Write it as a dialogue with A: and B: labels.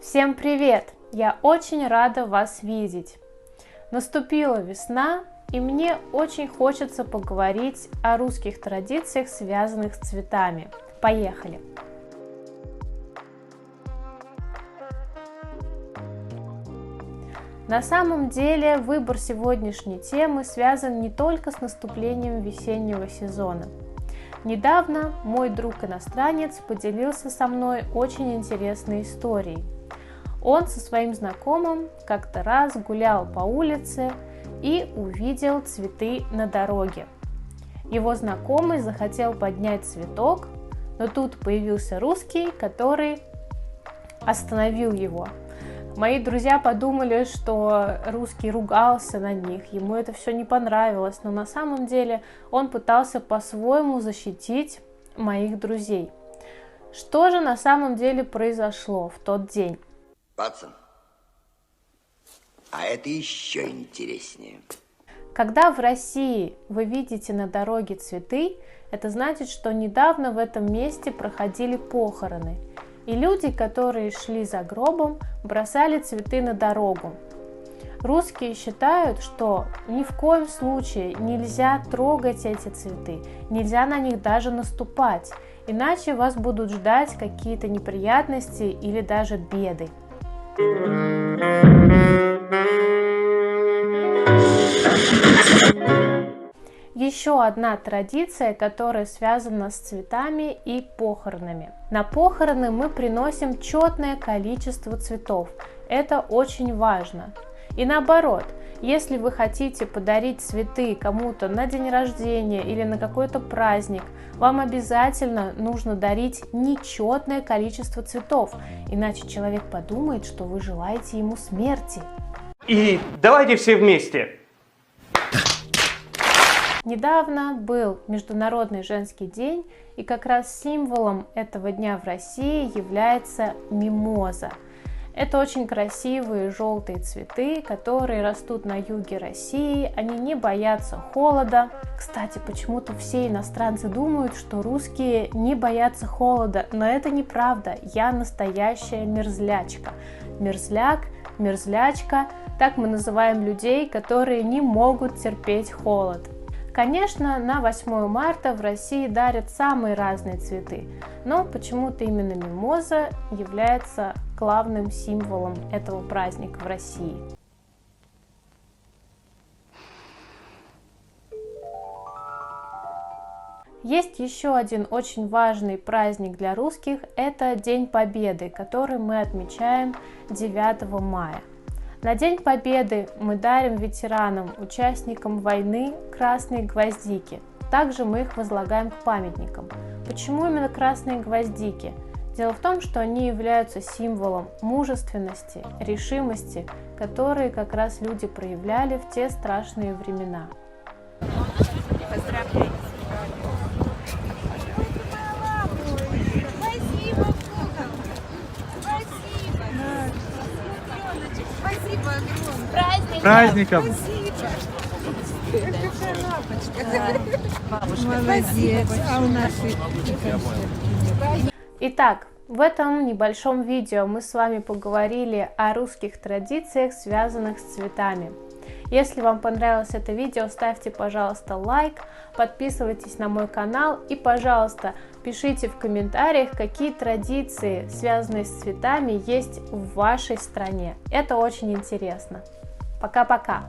A: Всем привет! Я очень рада вас видеть. Наступила весна, и мне очень хочется поговорить о русских традициях, связанных с цветами. Поехали! На самом деле выбор сегодняшней темы связан не только с наступлением весеннего сезона. Недавно мой друг-иностранец поделился со мной очень интересной историей. Он со своим знакомым как-то раз гулял по улице и увидел цветы на дороге. Его знакомый захотел поднять цветок, но тут появился русский, который остановил его. Мои друзья подумали, что русский ругался на них, ему это все не понравилось, но на самом деле он пытался по-своему защитить моих друзей. Что же на самом деле произошло в тот день?
B: Ватсон, а это еще интереснее.
A: Когда в России вы видите на дороге цветы, это значит, что недавно в этом месте проходили похороны. И люди, которые шли за гробом, бросали цветы на дорогу. Русские считают, что ни в коем случае нельзя трогать эти цветы, нельзя на них даже наступать, иначе вас будут ждать какие-то неприятности или даже беды. Еще одна традиция, которая связана с цветами и похоронами. На похороны мы приносим четное количество цветов. Это очень важно. И наоборот, если вы хотите подарить цветы кому-то на день рождения или на какой-то праздник, вам обязательно нужно дарить нечетное количество цветов, иначе человек подумает, что вы желаете ему смерти.
C: И давайте все вместе.
A: Недавно был Международный женский день, и как раз символом этого дня в России является мимоза. Это очень красивые желтые цветы, которые растут на юге России, они не боятся холода. Кстати, почему-то все иностранцы думают, что русские не боятся холода, но это неправда, я настоящая мерзлячка. Мерзляк, мерзлячка, так мы называем людей, которые не могут терпеть холод. Конечно, на 8 марта в России дарят самые разные цветы, но почему-то именно мимоза является главным символом этого праздника в России. Есть еще один очень важный праздник для русских – это День Победы, который мы отмечаем 9 мая. На День Победы мы дарим ветеранам, участникам войны красные гвоздики. Также мы их возлагаем к памятникам. Почему именно красные гвоздики? Дело в том, что они являются символом мужественности, решимости, которые как раз люди проявляли в те страшные времена.
D: Поздравляю! Спасибо огромное.
C: Праздником!
D: Молодец. А у нашей...
A: Итак, в этом небольшом видео мы с вами поговорили о русских традициях, связанных с цветами. Если вам понравилось это видео, ставьте, пожалуйста, лайк, подписывайтесь на мой канал и, пожалуйста, пишите в комментариях, какие традиции, связанные с цветами, есть в вашей стране. Это очень интересно. Пока-пока!